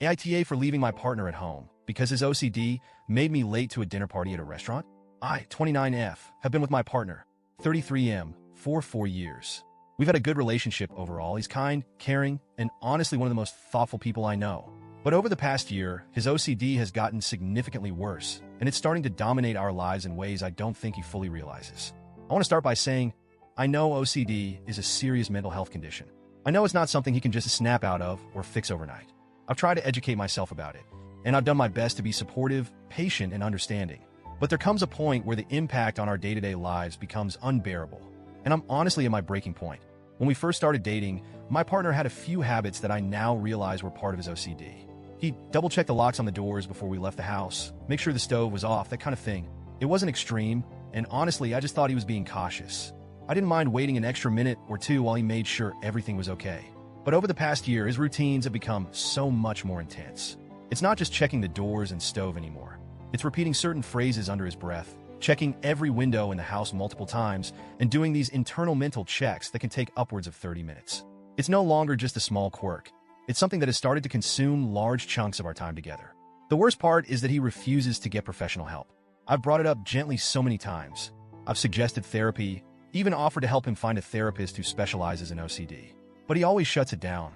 AITA for leaving my partner at home because his OCD made me late to a dinner party at a restaurant. I, 29F, have been with my partner, 33M, for 4 years. We've had a good relationship overall. He's kind, caring, and honestly one of the most thoughtful people I know. But over the past year, his OCD has gotten significantly worse, and it's starting to dominate our lives in ways I don't think he fully realizes. I want to start by saying, I know OCD is a serious mental health condition. I know it's not something he can just snap out of or fix overnight. I've tried to educate myself about it, and I've done my best to be supportive, patient, and understanding. But there comes a point where the impact on our day-to-day lives becomes unbearable, and I'm honestly at my breaking point. When we first started dating, my partner had a few habits that I now realize were part of his OCD. He'd double-check the locks on the doors before we left the house, make sure the stove was off, that kind of thing. It wasn't extreme, and honestly, I just thought he was being cautious. I didn't mind waiting an extra minute or two while he made sure everything was okay. But over the past year, his routines have become so much more intense. It's not just checking the doors and stove anymore. It's repeating certain phrases under his breath, checking every window in the house multiple times, and doing these internal mental checks that can take upwards of 30 minutes. It's no longer just a small quirk. It's something that has started to consume large chunks of our time together. The worst part is that he refuses to get professional help. I've brought it up gently so many times. I've suggested therapy, even offered to help him find a therapist who specializes in OCD. But he always shuts it down.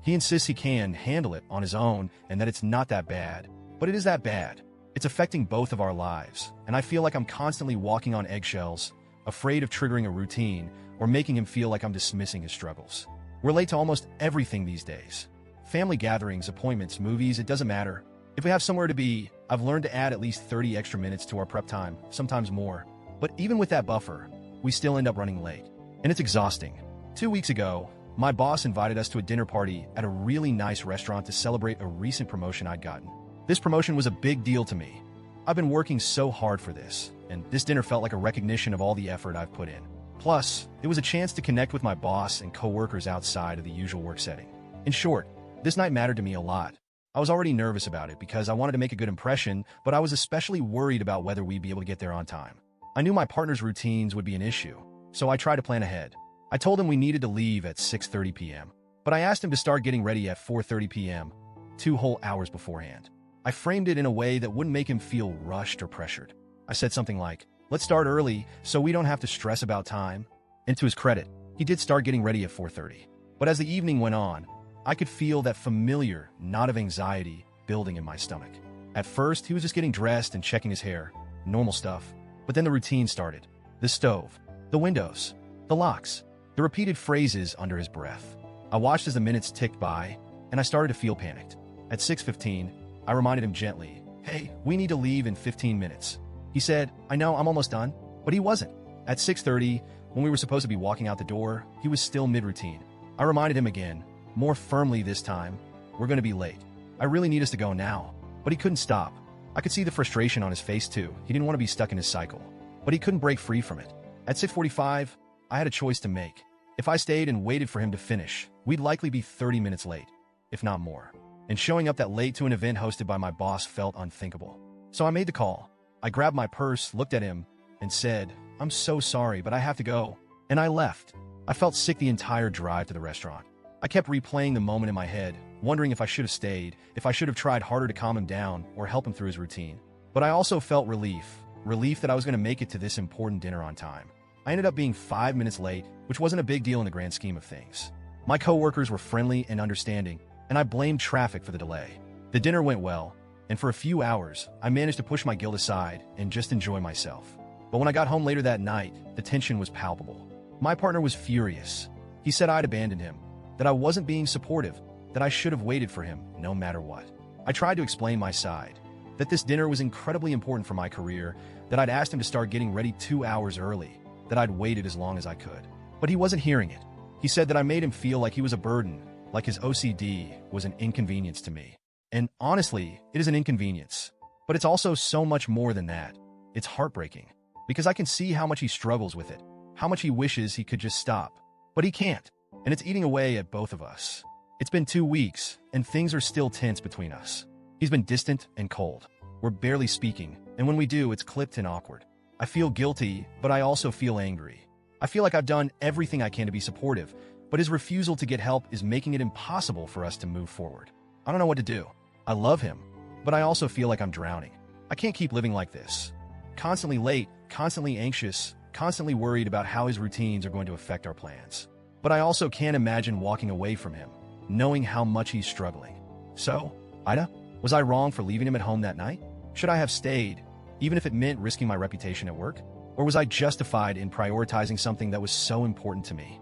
He insists he can handle it on his own and that it's not that bad. But it is that bad. It's affecting both of our lives, and I feel like I'm constantly walking on eggshells, afraid of triggering a routine or making him feel like I'm dismissing his struggles. We're late to almost everything these days. Family gatherings, appointments, movies, it doesn't matter. If we have somewhere to be, I've learned to add at least 30 extra minutes to our prep time, sometimes more. But even with that buffer, we still end up running late. And it's exhausting. 2 weeks ago, my boss invited us to a dinner party at a really nice restaurant to celebrate a recent promotion I'd gotten. This promotion was a big deal to me. I've been working so hard for this, and this dinner felt like a recognition of all the effort I've put in. Plus, it was a chance to connect with my boss and coworkers outside of the usual work setting. In short, this night mattered to me a lot. I was already nervous about it because I wanted to make a good impression, but I was especially worried about whether we'd be able to get there on time. I knew my partner's routines would be an issue, so I tried to plan ahead. I told him we needed to leave at 6:30 p.m., but I asked him to start getting ready at 4:30 p.m., 2 whole hours beforehand. I framed it in a way that wouldn't make him feel rushed or pressured. I said something like, let's start early so we don't have to stress about time. And to his credit, he did start getting ready at 4:30. But as the evening went on, I could feel that familiar knot of anxiety building in my stomach. At first, he was just getting dressed and checking his hair, normal stuff. But then the routine started. The stove, the windows, the locks, the repeated phrases under his breath. I watched as the minutes ticked by, and I started to feel panicked. At 6:15, I reminded him gently, hey, we need to leave in 15 minutes. He said, I know, I'm almost done. But he wasn't. At 6:30, when we were supposed to be walking out the door, he was still mid-routine. I reminded him again, more firmly this time, we're going to be late. I really need us to go now. But he couldn't stop. I could see the frustration on his face too. He didn't want to be stuck in his cycle. But he couldn't break free from it. At 6:45, I had a choice to make. If I stayed and waited for him to finish, we'd likely be 30 minutes late, if not more. And showing up that late to an event hosted by my boss felt unthinkable. So I made the call. I grabbed my purse, looked at him, and said, I'm so sorry, but I have to go. And I left. I felt sick the entire drive to the restaurant. I kept replaying the moment in my head, wondering if I should have stayed, if I should have tried harder to calm him down or help him through his routine. But I also felt relief that I was going to make it to this important dinner on time. I ended up being 5 minutes late, which wasn't a big deal in the grand scheme of things. My coworkers were friendly and understanding, and I blamed traffic for the delay. The dinner went well, and for a few hours, I managed to push my guilt aside and just enjoy myself. But when I got home later that night, the tension was palpable. My partner was furious. He said I'd abandoned him, that I wasn't being supportive, that I should have waited for him no matter what. I tried to explain my side, that this dinner was incredibly important for my career, that I'd asked him to start getting ready 2 hours early, that I'd waited as long as I could. But he wasn't hearing it. He said that I made him feel like he was a burden, like his OCD was an inconvenience to me. And honestly, it is an inconvenience. But it's also so much more than that. It's heartbreaking, because I can see how much he struggles with it, how much he wishes he could just stop. But he can't, and it's eating away at both of us. It's been 2 weeks, and things are still tense between us. He's been distant and cold. We're barely speaking, and when we do, it's clipped and awkward. I feel guilty, but I also feel angry. I feel like I've done everything I can to be supportive, but his refusal to get help is making it impossible for us to move forward. I don't know what to do. I love him, but I also feel like I'm drowning. I can't keep living like this. Constantly late, constantly anxious, constantly worried about how his routines are going to affect our plans. But I also can't imagine walking away from him, knowing how much he's struggling. So, Ida, was I wrong for leaving him at home that night? Should I have stayed, even if it meant risking my reputation at work? Or was I justified in prioritizing something that was so important to me?